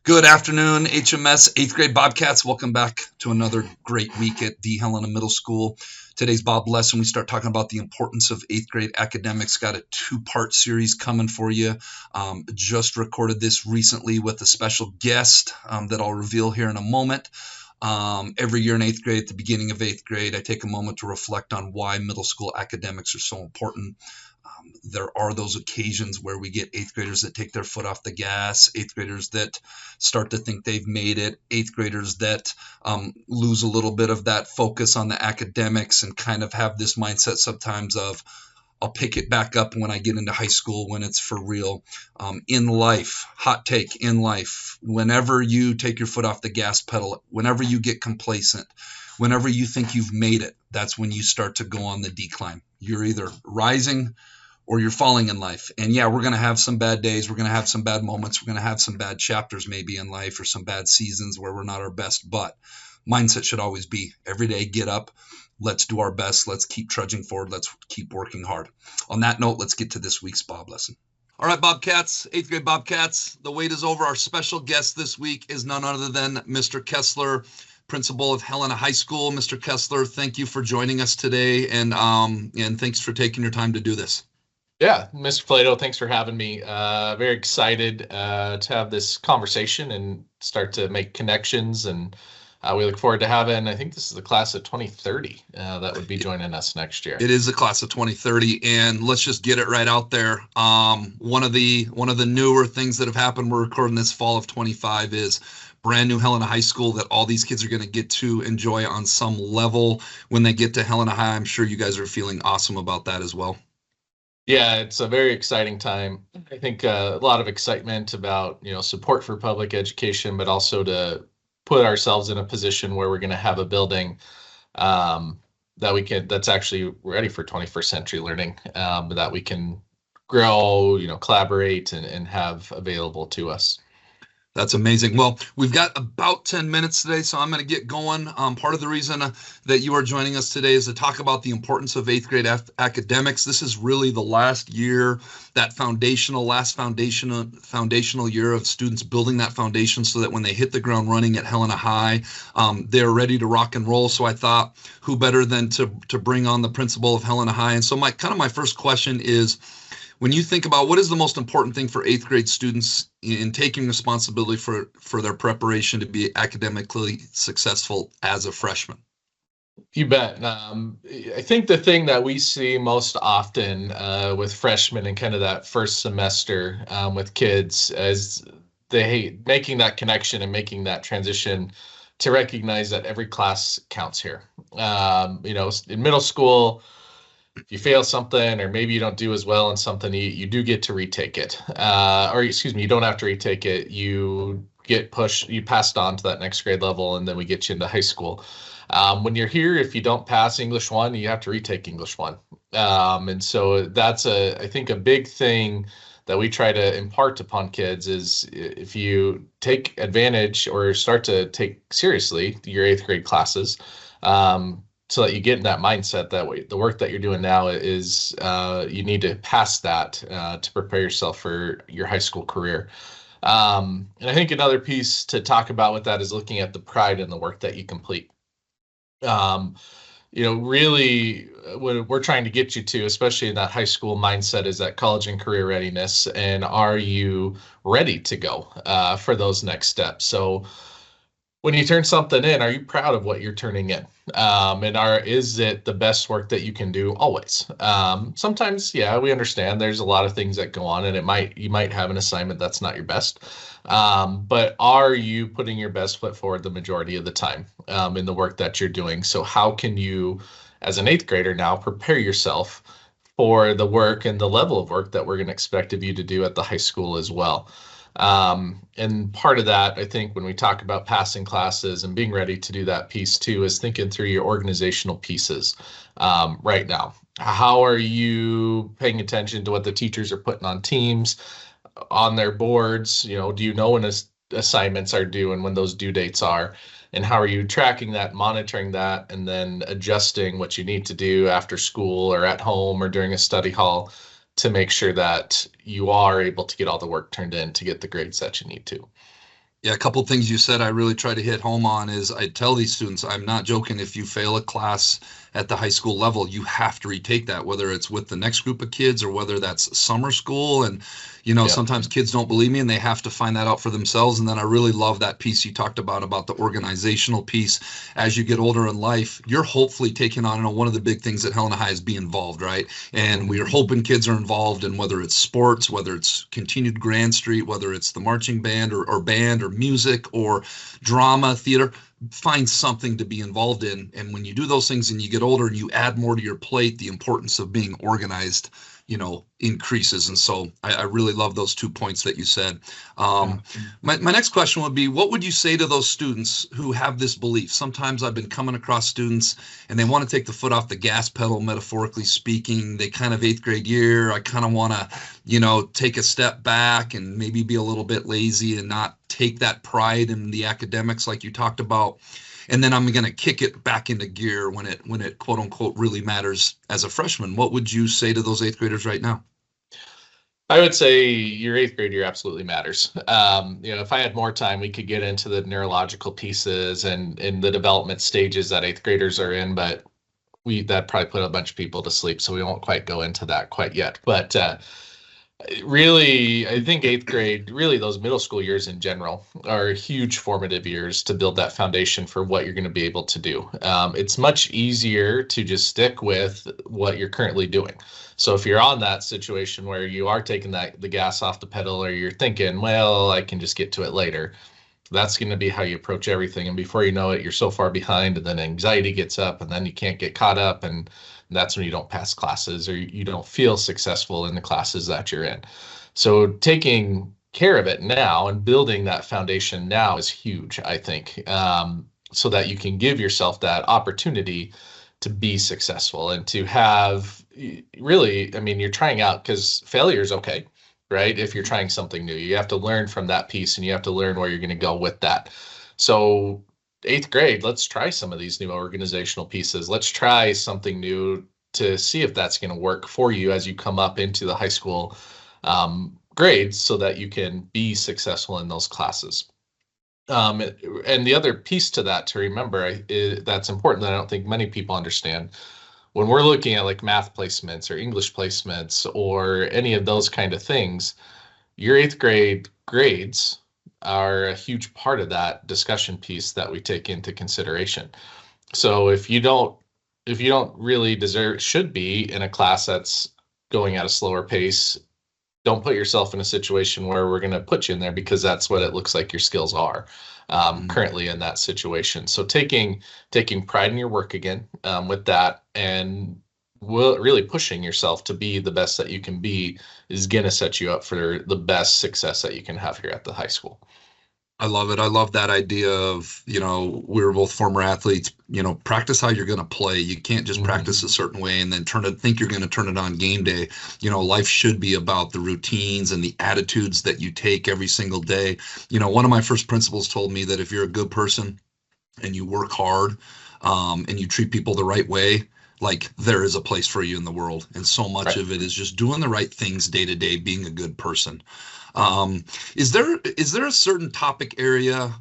Good afternoon, HMS 8th grade Bobcats. Welcome back to another great week at D. Helena Middle School. Today's Bob lesson, we start talking about the importance of 8th grade academics. Got a two-part series coming for you. Just recorded this recently with a special guest that I'll reveal here in a moment. Every year in 8th grade, at the beginning of 8th grade, I take a moment to reflect on why middle school academics are so important. There are those occasions where we get 8th graders that take their foot off the gas, 8th graders that start to think they've made it, 8th graders that lose a little bit of that focus on the academics and kind of have this mindset sometimes of, I'll pick it back up when I get into high school when it's for real. In life, hot take, in life, whenever you take your foot off the gas pedal, whenever you get complacent, whenever you think you've made it, that's when you start to go on the decline. You're either rising or you're falling in life. And yeah, we're going to have some bad days. We're going to have some bad moments. We're going to have some bad chapters maybe in life or some bad seasons where we're not our best. But mindset should always be every day, get up. Let's do our best. Let's keep trudging forward. Let's keep working hard. On that note, let's get to this week's Bob lesson. All right, Bobcats, 8th grade Bobcats, the wait is over. Our special guest this week is none other than Mr. Kessler, principal of Helena High School. Mr. Kessler, thank you for joining us today, and thanks for taking your time to do this. Yeah, Mr. Plato, thanks for having me. Very excited to have this conversation and start to make connections. And we look forward to having, I think this is the class of 2030 that would be joining us next year. It is the class of 2030, and let's just get it right out there. One of the newer things that have happened, we're recording this fall of 25, is brand new Helena High School that all these kids are going to get to enjoy on some level when they get to Helena High. I'm sure you guys are feeling awesome about that as well. Yeah, it's a very exciting time. I think a lot of excitement about, support for public education, but also to put ourselves in a position where we're going to have a building that's actually ready for 21st century learning, that we can grow, collaborate and have available to us. That's amazing. Well, we've got about 10 minutes today, so I'm going to get going. Part of the reason that you are joining us today is to talk about the importance of 8th grade academics. This is really the last year, that foundational year of students building that foundation so that when they hit the ground running at Helena High, they're ready to rock and roll. So I thought, who better than to bring on the principal of Helena High? And so my first question is, when you think about what is the most important thing for 8th grade students in taking responsibility for their preparation to be academically successful as a freshman? You bet. I think the thing that we see most often with freshmen and kind of that first semester with kids is they making that connection and making that transition to recognize that every class counts here. In middle school, if you fail something or maybe you don't do as well in something, you do get to retake it. You don't have to retake it. You get pushed, you passed on to that next grade level, and then we get you into high school. When you're here, if you don't pass English 1, you have to retake English 1. And so that's I think a big thing that we try to impart upon kids is if you take advantage or start to take seriously your 8th grade classes, so that you get in that mindset that way. The work that you're doing now is you need to pass that to prepare yourself for your high school career. And I think another piece to talk about with that is looking at the pride in the work that you complete. Really what we're trying to get you to, especially in that high school mindset, is that college and career readiness. And are you ready to go for those next steps? So when you turn something in, are you proud of what you're turning in? Is it the best work that you can do always? Sometimes, yeah, we understand there's a lot of things that go on, and you might have an assignment that's not your best. But are you putting your best foot forward the majority of the time in the work that you're doing? So how can you, as an 8th grader now, prepare yourself for the work and the level of work that we're going to expect of you to do at the high school as well? And part of that, I think, when we talk about passing classes and being ready to do that piece too, is thinking through your organizational pieces right now. How are you paying attention to what the teachers are putting on teams, on their boards? Do you know when assignments are due and when those due dates are? And how are you tracking that, monitoring that, and then adjusting what you need to do after school or at home or during a study hall to make sure that you are able to get all the work turned in to get the grades that you need to? Yeah, a couple things you said I really try to hit home on is I tell these students, I'm not joking, if you fail a class at the high school level, you have to retake that, whether it's with the next group of kids or whether that's summer school. And, Yeah. sometimes kids don't believe me and they have to find that out for themselves. And then I really love that piece you talked about the organizational piece. As you get older in life, you're hopefully taking on, one of the big things at Helena High is be involved, right? And we are Mhm. hoping kids are involved in whether it's sports, whether it's continued Grand Street, whether it's the marching band or band or music or drama, theater. Find something to be involved in. And when you do those things and you get older and you add more to your plate, the importance of being organized, increases. And so I really love those 2 points that you said. Yeah. My next question would be, what would you say to those students who have this belief? Sometimes I've been coming across students and they want to take the foot off the gas pedal, metaphorically speaking. They kind of eighth grade year, I kind of want to, take a step back and maybe be a little bit lazy and not take that pride in the academics like you talked about. And then I'm going to kick it back into gear when it quote unquote really matters as a freshman. What would you say to those eighth graders right now? I would say your eighth grade year absolutely matters. If I had more time, we could get into the neurological pieces and the development stages that eighth graders are in, but that probably put a bunch of people to sleep, so we won't quite go into that quite yet. But really, I think eighth grade, really those middle school years in general, are huge formative years to build that foundation for what you're going to be able to do. It's much easier to just stick with what you're currently doing. So if you're on that situation where you are taking the gas off the pedal, or you're thinking, well, I can just get to it later, that's going to be how you approach everything. And before you know it, you're so far behind, and then anxiety gets up, and then you can't get caught up. And that's when you don't pass classes, or you don't feel successful in the classes that you're in. So taking care of it now and building that foundation now is huge, I think, so that you can give yourself that opportunity to be successful and to have really, I mean, you're trying out because failure is okay, right? If you're trying something new, you have to learn from that piece and you have to learn where you're going to go with that. So eighth grade, let's try some of these new organizational pieces. Let's try something new to see if that's going to work for you as you come up into the high school grades so that you can be successful in those classes. And the other piece to that to remember that's important that I don't think many people understand when we're looking at like math placements or English placements or any of those kind of things, your eighth grade grades are a huge part of that discussion piece that we take into consideration. So if you don't really should be in a class that's going at a slower pace, don't put yourself in a situation where we're going to put you in there because that's what it looks like your skills are Mm. currently in that situation. So taking pride in your work again with that and really pushing yourself to be the best that you can be is going to set you up for the best success that you can have here at the high school. I love it. I love that idea of, we were both former athletes, practice how you're going to play. You can't just practice a Mhm. certain way and then think you're going to turn it on game day. Life should be about the routines and the attitudes that you take every single day. One of my first principals told me that if you're a good person and you work hard, and you treat people the right way, like there is a place for you in the world. And so much Right. of it is just doing the right things day to day, being a good person. Um, is there a certain topic area,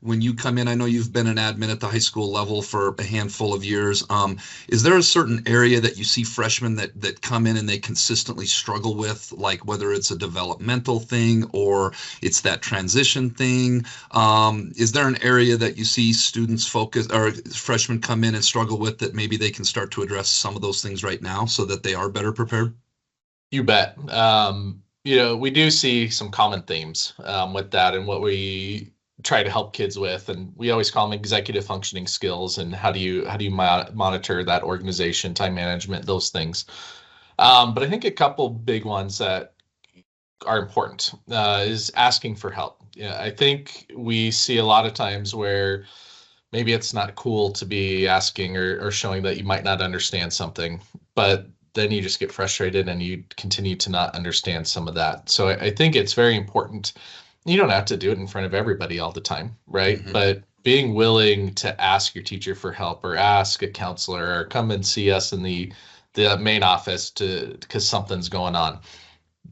when you come in? I know you've been an admin at the high school level for a handful of years. Is there a certain area that you see freshmen that come in and they consistently struggle with, like whether it's a developmental thing or it's that transition thing? Is there an area that you see students focus or freshmen come in and struggle with that maybe they can start to address some of those things right now so that they are better prepared? You bet. We do see some common themes with that and what we try to help kids with, and we always call them executive functioning skills. And how do you monitor that organization, time management, those things. But I think a couple big ones that are important is asking for help. Yeah, I think we see a lot of times where maybe it's not cool to be asking or showing that you might not understand something, but then you just get frustrated and you continue to not understand some of that. So I think it's very important. You don't have to do it in front of everybody all the time, right? Hmm. But being willing to ask your teacher for help or ask a counselor or come and see us in the main office to because something's going on.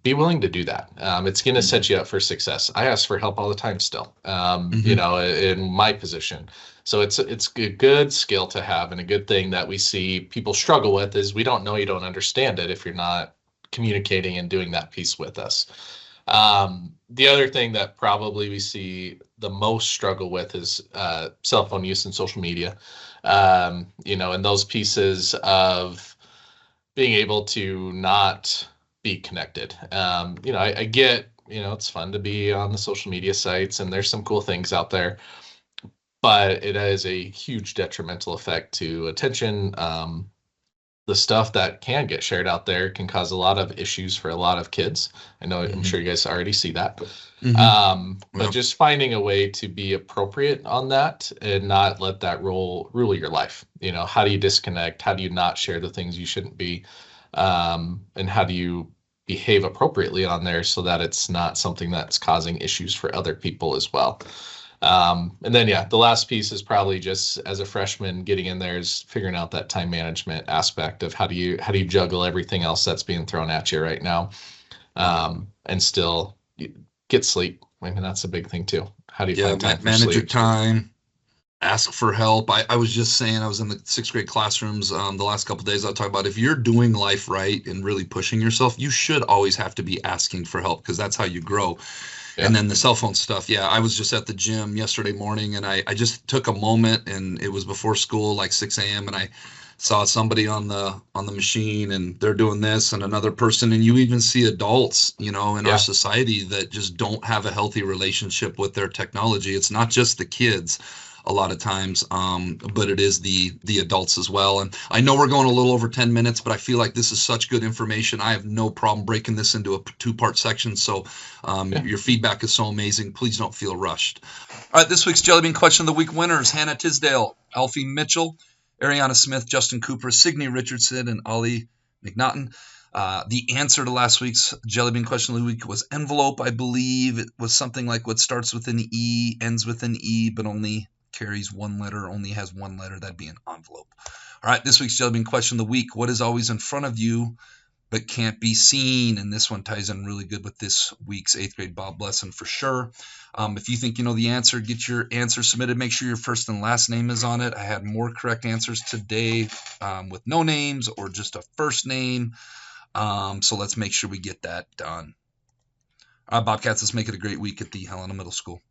be willing to do that. It's going to set you up for success. I ask for help all the time still, Mm-hmm. in my position. So it's a good skill to have, and a good thing that we see people struggle with is we don't know you don't understand it if you're not communicating and doing that piece with us. The other thing that probably we see the most struggle with is cell phone use and social media. And those pieces of being able to not be connected. I get, it's fun to be on the social media sites and there's some cool things out there, but it has a huge detrimental effect to attention. The stuff that can get shared out there can cause a lot of issues for a lot of kids. I'm Mm-hmm. sure you guys already see that. Mm-hmm. But Yep. just finding a way to be appropriate on that and not let that rule your life. How do you disconnect? How do you not share the things you shouldn't be? And how do you behave appropriately on there so that it's not something that's causing issues for other people as well? And then, yeah, the last piece is probably just as a freshman getting in there is figuring out that time management aspect of how do you juggle everything else that's being thrown at you right now, and still get sleep. I mean, that's a big thing too. How do you Yeah, find time for manage your sleep? time. Ask for help. I was just saying, I was in the sixth grade classrooms the last couple of days. I talk about if you're doing life right and really pushing yourself, you should always have to be asking for help because that's how you grow. And Yeah, then the cell phone stuff. Yeah, I was just at the gym yesterday morning and I just took a moment and it was before school, like 6 a.m. and I saw somebody on the machine and they're doing this and another person. And you even see adults, in our yeah, society that just don't have a healthy relationship with their technology. It's not just the kids a lot of times, but it is the adults as well. And I know we're going a little over 10 minutes, but I feel like this is such good information. I have no problem breaking this into a two-part section. So yeah. your feedback is so amazing. Please don't feel rushed. All right, this week's Jelly Bean Question of the Week winners: Hannah Tisdale, Alfie Mitchell, Ariana Smith, Justin Cooper, Signe Richardson, and Ollie McNaughton. The answer to last week's Jelly Bean Question of the Week was envelope, I believe. It was something like what starts with an E, ends with an E, but only carries one letter, only has one letter. That'd be an envelope. All right, this week's Jelly Bean Question of the Week: what is always in front of you but can't be seen? And this one ties in really good with this week's eighth grade Bob lesson for sure. If you think you know the answer, get your answer submitted. Make sure your first and last name is on it. I had more correct answers today with no names or just a first name. So let's make sure we get that done. Bobcats, let's make it a great week at the Helena Middle School.